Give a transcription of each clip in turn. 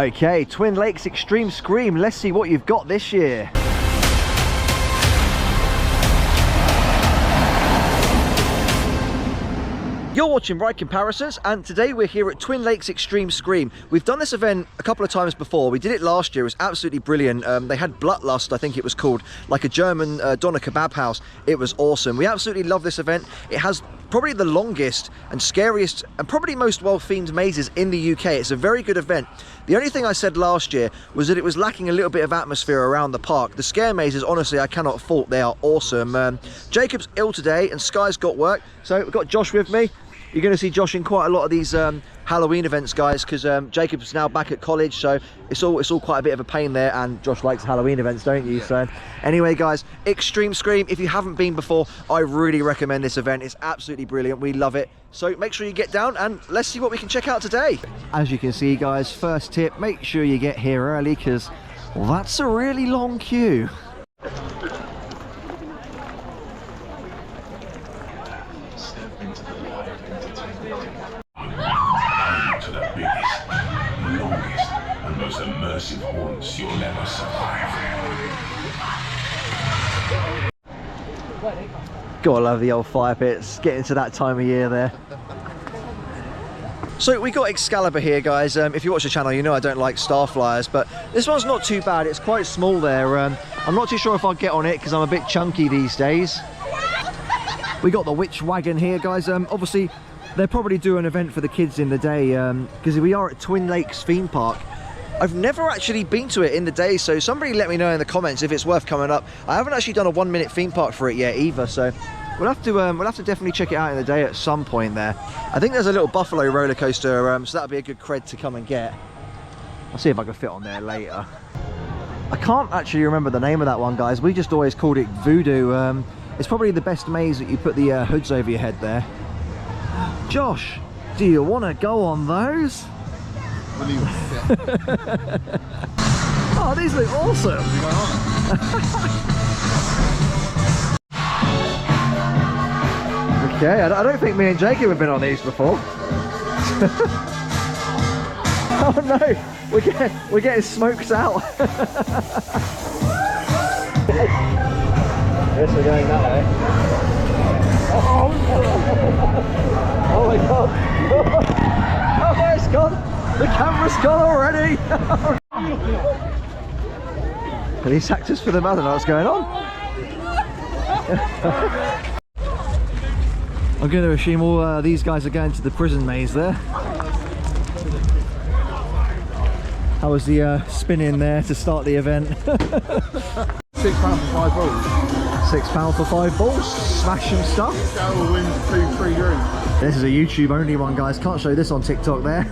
Okay, Twin Lakes Extreme Scream. Let's see what you've got this year. You're watching Ride Comparisons, and today we're here at Twin Lakes Extreme Scream. We've done this event a couple of times before. We did it last year. It was absolutely brilliant. They had Bloodlust, I think it was called, like a German doner kebab house. It was awesome. We absolutely love this event. It has probably the longest and scariest and probably most well-themed mazes in the UK. It's a very good event. The only thing I said last year was that it was lacking a little bit of atmosphere around the park. The scare mazes, honestly, I cannot fault. They are awesome. Jacob's ill today and Sky's got work, so we've got Josh with me. You're going to see Josh in quite a lot of these Halloween events, guys, because Jacob's now back at college, so it's all quite a bit of a pain there, and Josh likes Halloween events, don't you? Yeah. So anyway, guys, Extreme Scream, if you haven't been before, I really recommend this event. It's absolutely brilliant. We love it. So make sure you get down and let's see what we can check out today. As you can see, guys, first tip, make sure you get here early, because, well, that's a really long queue. To the biggest, longest, and most immersive haunts you'll ever survive. Gotta love the old fire pits, getting to that time of year there. So we got Excalibur here, guys. If you watch the channel, you know I don't like star flyers, but this one's not too bad. It's quite small there. I'm not too sure if I'll get on it because I'm a bit chunky these days. We got the Witch Wagon here, guys. Obviously, they're probably doing an event for the kids in the day because we are at Twin Lakes theme park. I've never actually been to it in the day, so somebody let me know in the comments if it's worth coming up. I haven't actually done a 1-minute theme park for it yet either, so we'll have to definitely check it out in the day at some point there. I think there's a little buffalo roller coaster, so that'll be a good cred to come and get. I'll see if I can fit on there later. I can't actually remember the name of that one, guys. We just always called it Voodoo. It's probably the best maze that you put the hoods over your head there. Josh, do you want to go on those? Oh, these look awesome. Okay, I don't think me and Jacob have been on these before. Oh no, we're getting smoked out. Yes, we're going that way. Oh, oh my god. Oh, there it's gone. The camera's gone already. Are these actors for them? I don't know what's going on. I'm going to assume all these guys are going to the prison maze there. How was the spin in there to start the event? £6 for 5 balls. £6 for 5 balls. Smash some stuff. Go wins 2-3 drinks. This is a YouTube only one, guys. Can't show this on TikTok there.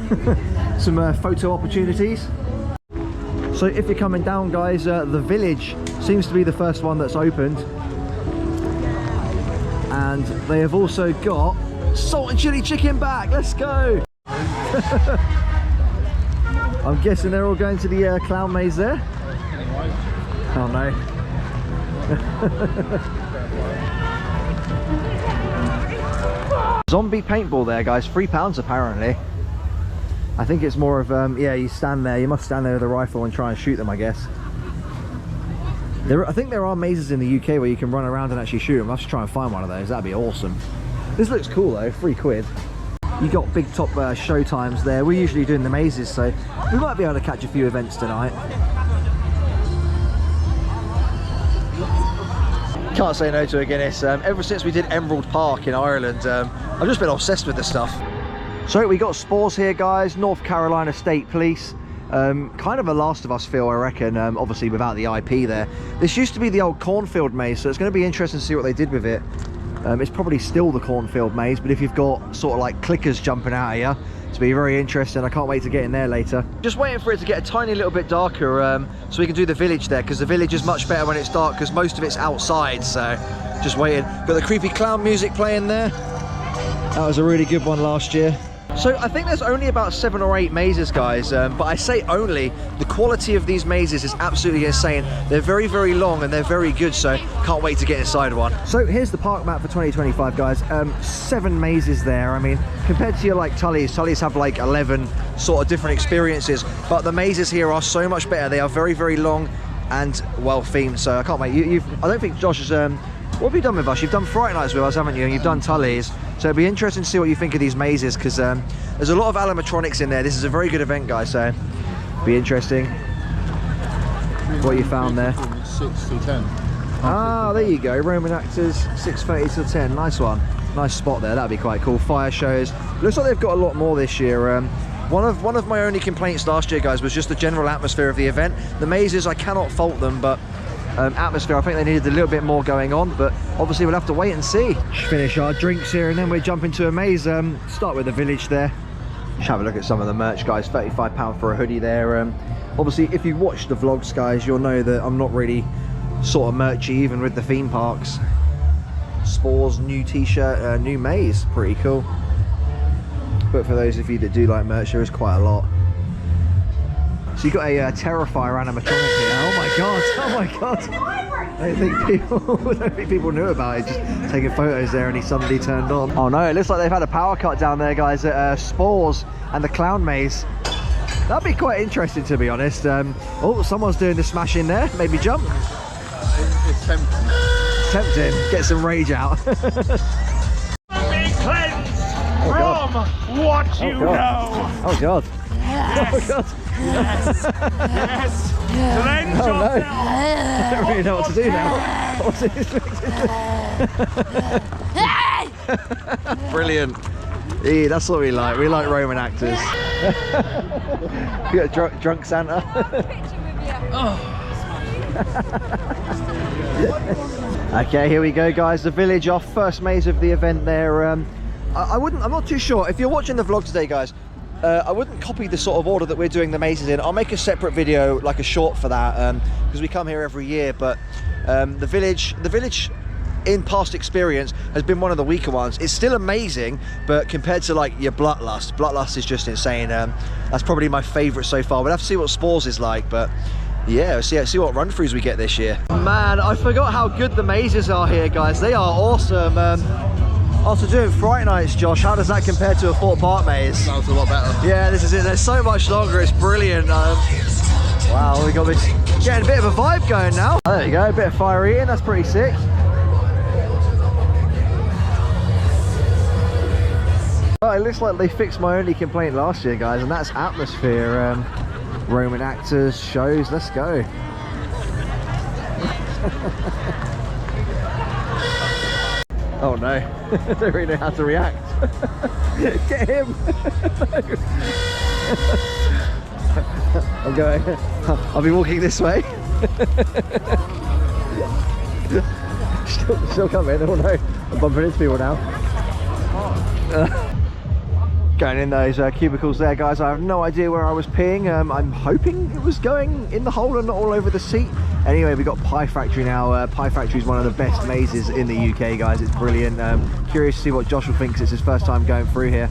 Some photo opportunities. So if you're coming down, guys, the village seems to be the first one that's opened. And they have also got salt and chili chicken back. Let's go. I'm guessing they're all going to the clown maze there. Oh no. Zombie paintball there, guys. £3 apparently. I think it's more of yeah, you stand there, you must stand there with a rifle and try and shoot them, I guess. I think there are mazes in the UK where you can run around and actually shoot them. I'll have to try and find one of those. That'd be awesome. This looks cool though. £3. You got big top show times there. We're usually doing the mazes, so we might be able to catch a few events tonight. Can't say no to a Guinness. Ever since we did Emerald Park in Ireland, I've just been obsessed with this stuff. So we got Spores here, guys. North Carolina State Police. Kind of a Last of Us feel, I reckon, obviously without the IP there. This used to be the old cornfield maze, so it's going to be interesting to see what they did with it. It's probably still the cornfield maze, but if you've got sort of like clickers jumping out of you, it's be very interesting. I can't wait to get in there later. Just waiting for it to get a tiny little bit darker so we can do the village there, because the village is much better when it's dark because most of it's outside. So just waiting. Got the creepy clown music playing there. That was a really good one last year. So I think there's only about 7 or 8 mazes, guys, but I say only. The quality of these mazes is absolutely insane. They're very, very long and they're very good, so can't wait to get inside one. So here's the park map for 2025, guys. 7 mazes there. I mean, compared to your like Tully's have like 11 sort of different experiences, but the mazes here are so much better. They are very, very long and well themed, so I can't wait. I don't think Josh has what have you done with us? You've done Fright Nights with us, haven't you? And you've done Tully's. So it'll be interesting to see what you think of these mazes, because there's a lot of animatronics in there. This is a very good event, guys, so be interesting what you found there. 6 till 10. Ah, there you go. Roman actors, 6:30 till 10. Nice one. Nice spot there. That'd be quite cool. Fire shows. Looks like they've got a lot more this year. One of my only complaints last year, guys, was just the general atmosphere of the event. The mazes, I cannot fault them, but atmosphere, I think they needed a little bit more going on, but obviously we'll have to wait and see. Finish our drinks here and then we jump into a maze. Start with the village there. Just have a look at some of the merch, guys. £35 for a hoodie there. Obviously, if you watch the vlogs, guys, you'll know that I'm not really sort of merchy, even with the theme parks. Spores, new t-shirt, new maze, pretty cool. But for those of you that do like merch, there is quite a lot. So you got a Terrifier animatronic here. Oh my god! Oh my god! I don't think people knew about it. Just taking photos there, and he suddenly turned on. Oh no! It looks like they've had a power cut down there, guys. At Spores and the Clown Maze. That'd be quite interesting, to be honest. Oh, someone's doing the smash in there. Maybe jump. It's tempting. Tempting. Get some rage out. Be cleansed from what you know. Oh god. Yes. Oh god. Yes. Yes. Cleanse Oh no. yourself. I don't really know what to do now. Brilliant. Yeah, that's what we like. We like Roman actors. We got drunk Santa. Okay, here we go, guys. The village off. First maze of the event there. I'm not too sure. If you're watching the vlog today, guys, I wouldn't copy the sort of order that we're doing the mazes in. I'll make a separate video, like a short for that, because we come here every year. But the village in past experience has been one of the weaker ones. It's still amazing, but compared to like your Bloodlust is just insane. That's probably my favourite so far. We'll have to see what Spores is like, but yeah, see what run-throughs we get this year. Man, I forgot how good the mazes are here, guys. They are awesome. After doing Fright Nights, Josh, how does that compare to a Fort Park maze? That was a lot better. Yeah, this is it. They're so much longer. It's brilliant. Wow, we got this getting a bit of a vibe going now. There you go, a bit of fire eating. That's pretty sick. Well, it looks like they fixed my only complaint last year, guys, and that's atmosphere. Roman actors, shows. Let's go. Oh no, I don't really know how to react. Get him! I'm going. I'll be walking this way. still coming. Oh no, I'm bumping into people now. Going in those cubicles there, guys. I have no idea where I was peeing. I'm hoping it was going in the hole and not all over the seat. Anyway, we got Pie Factory now. Pie Factory is one of the best mazes in the UK, guys. It's brilliant. Curious to see what Josh will think, 'cause it's his first time going through here.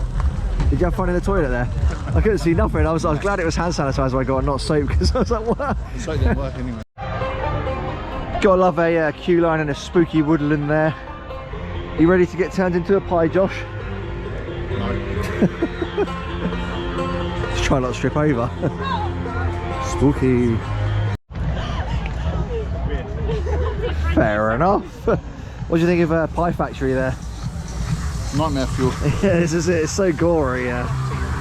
Did you have fun in the toilet there? I couldn't see nothing. I was glad it was hand sanitizer I got and not soap, because I was like, what? The soap didn't work anyway. Gotta love a queue line and a spooky woodland there. You ready to get turned into a pie, Josh? No. Just try not to strip over. Spooky. Fair enough. What do you think of Pie Factory there? Nightmare fuel. Yeah, this is it. It's so gory.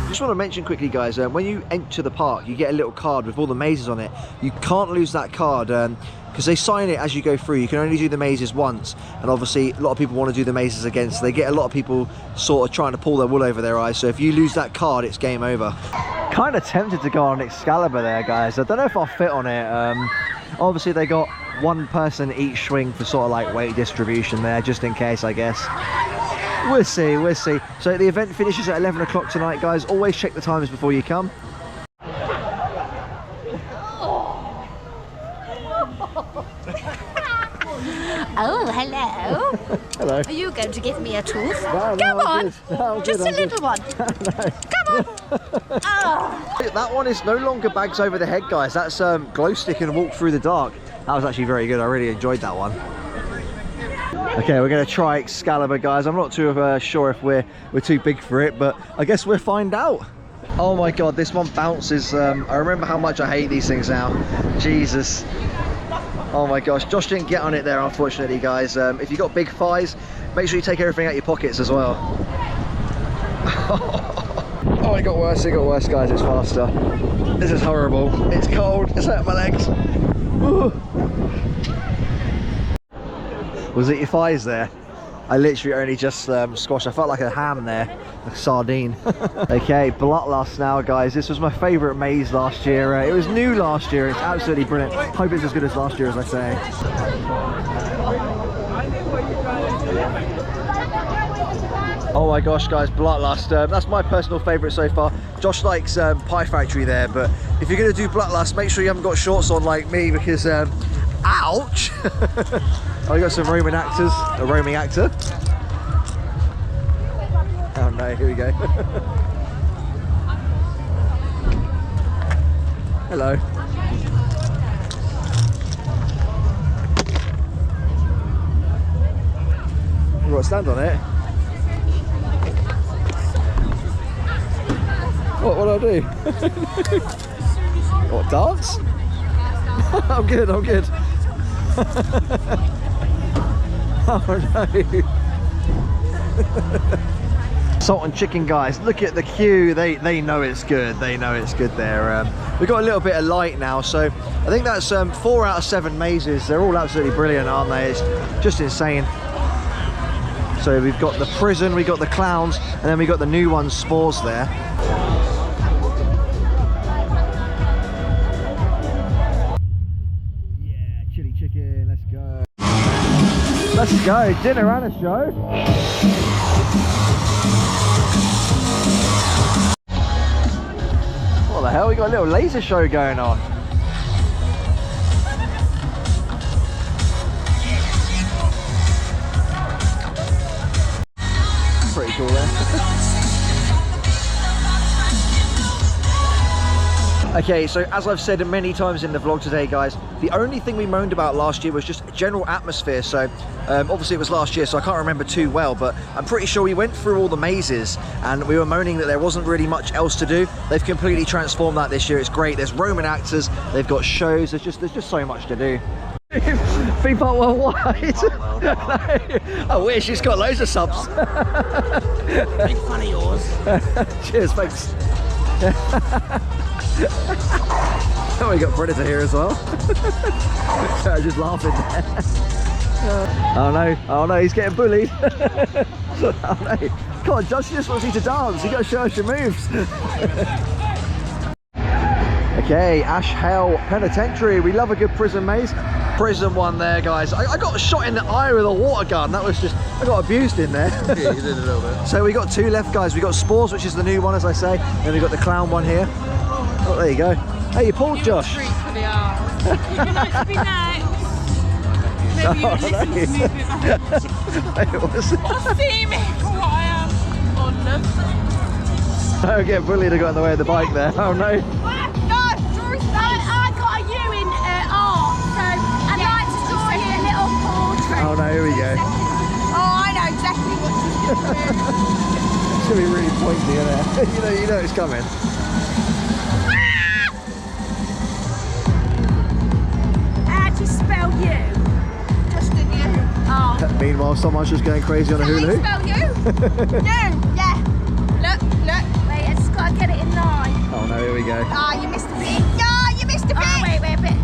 Just want to mention quickly, guys, when you enter the park, you get a little card with all the mazes on it. You can't lose that card because they sign it as you go through. You can only do the mazes once, and obviously a lot of people want to do the mazes again, so they get a lot of people sort of trying to pull their wool over their eyes. So if you lose that card, it's game over. Kind of tempted to go on Excalibur there, guys. I don't know if I'll fit on it. Obviously they got one person each swing for sort of like weight distribution there, just in case, I guess. We'll see, we'll see. So the event finishes at 11 o'clock tonight, guys. Always check the times before you come. Oh, hello. Hello. Are you going to give me a tooth? No, Come I'm on. good. No, I'm Just good, a I'm good. little one. Come on. Oh. That one is no longer bags over the head, guys. That's glow stick and walk through the dark. That was actually very good. I really enjoyed that one. Okay, we're going to try Excalibur, guys. I'm not too sure if we're too big for it, but I guess we'll find out. Oh my god, this one bounces. I remember how much I hate these things now. Jesus. Oh my gosh, Josh didn't get on it there, unfortunately, guys. If you've got big thighs, make sure you take everything out your pockets as well. Oh, it got worse, guys. It's faster. This is horrible. It's cold. It's hurting my legs. Ooh. Was it your thighs there? I literally only just squashed. I felt like a ham there, a sardine. Okay, Bloodlust now, guys. This was my favourite maze last year. It was new last year. It's absolutely brilliant. Hope it's as good as last year, as I say. Oh my gosh, guys, Bloodlust. That's my personal favourite so far. Josh likes Pie Factory there, but if you're going to do Bloodlust, make sure you haven't got shorts on like me, because ouch! I got some Roman actors, a roaming actor. Oh no, here we go. Hello. You've got to stand on it. What do I do? What, dance? I'm good, I'm good. Oh no. Salt and chicken, guys. Look at the queue. They know it's good. They know it's good there. We've got a little bit of light now, so I think that's 4 out of 7 mazes. They're all absolutely brilliant, aren't they? It's just insane. So we've got the prison, we've got the clowns, and then we've got the new one, Spores, there. Yeah, chili chicken, let's go. Let's go, dinner and a show. What the hell, we got a little laser show going on. Pretty cool there. Okay, so as I've said many times in the vlog today, guys, the only thing we moaned about last year was just general atmosphere. So obviously it was last year, so I can't remember too well, but I'm pretty sure we went through all the mazes and we were moaning that there wasn't really much else to do. They've completely transformed that this year. It's great. There's Roman actors, they've got shows, there's just so much to do. Feet part worldwide. I wish. He's got loads of subs. Make fun of yours. Cheers, thanks. Oh, we got Predator here as well. Just laughing there. Oh no, he's getting bullied. Oh no. Come on, Josh, you just wants you to dance. You got to show us your moves. Okay, Ash Hell Penitentiary. We love a good prison maze. Prison one there, guys. I got shot in the eye with a water gun. That was just, I got abused in there. Yeah, you did a little bit. So we got 2 left, guys. We got Spores, which is the new one, as I say. Then we got the clown one here. Oh, there you go. Hey, you pulled, Josh. Treat for the arse. You'd like to be next. Maybe you would listen to me a bit better. See me for what I am. On them. Oh, get bullied. I got in the way of the bike there. Oh no. No, I got a U in art, so I'd like to draw you a little portrait. Oh no, here we go. Oh, I know exactly what she's going to do. It's gonna be really pointy in there. you know it's coming. How do you spell you? Just a U. Oh. Meanwhile, someone's just going crazy on a hula hoop. How do you spell you? U, yeah. Look. Wait, I just got to get it in line. Oh no, here we go. Oh, you missed a bit. Oh, you missed a bit. Oh, wait, a bit.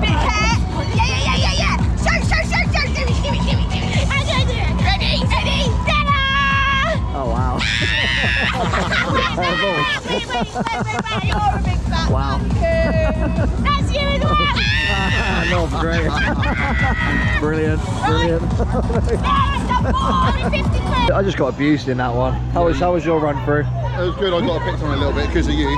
Bit hair. Yeah. Show. Do it. How do I do it? Ready, ta-da! Oh wow. Wait, you're a big fat Wow. monkey. That's you as well. No, great. Brilliant. I just got abused in that one. How was your run through? It was good. I got picked on a little bit because of you.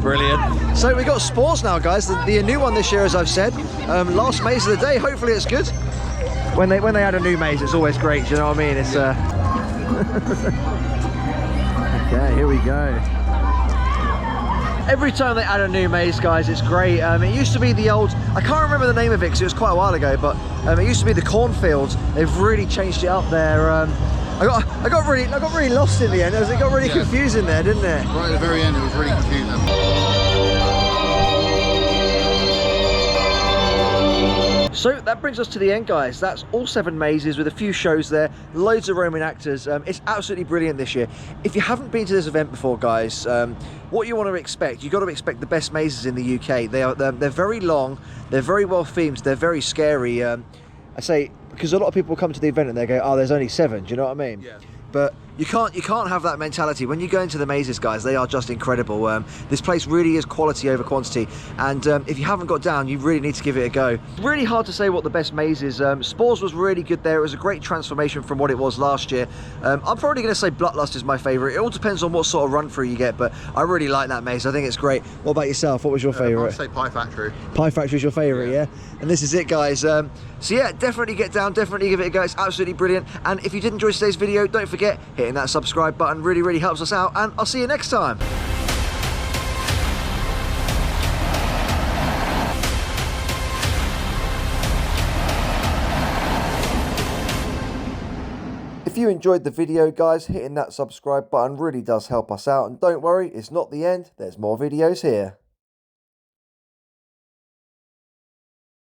Brilliant. So we got Sports now, guys. The new one this year, as I've said. Last maze of the day. Hopefully it's good. when they add a new maze, it's always great. Do you know what I mean? It's okay, here we go. Every time they add a new maze, guys, it's great. It used to be the old, I can't remember the name of it because it was quite a while ago, but it used to be the cornfields. They've really changed it up there. I got really lost in the end. It got really confusing there, didn't it? Right at the very end, it was really confusing. So that brings us to the end, guys. That's all 7 mazes with a few shows there, loads of Roman actors. It's absolutely brilliant this year. If you haven't been to this event before, guys, what you want to expect, you've got to expect the best mazes in the UK. They're very long, they're very well themed, they're very scary. I say, because a lot of people come to the event and they go, oh, there's only 7, do you know what I mean? Yeah. But you can't have that mentality. When you go into the mazes, guys, they are just incredible. This place really is quality over quantity, and if you haven't got down, you really need to give it a go. It's really hard to say what the best maze is. Spores was really good there. It was a great transformation from what it was last year. I'm probably going to say Bloodlust is my favourite. It all depends on what sort of run through you get, but I really like that maze. I think it's great. What about yourself? What was your favourite? I'd say Pie Factory. Pie Factory is your favourite, yeah? And this is it, guys. So yeah, definitely get down, definitely give it a go. It's absolutely brilliant. And if you did enjoy today's video, don't forget hitting that subscribe button. Really helps us out, and I'll see you next time. If you enjoyed the video, guys, hitting that subscribe button really does help us out, and don't worry, it's not the end, there's more videos here.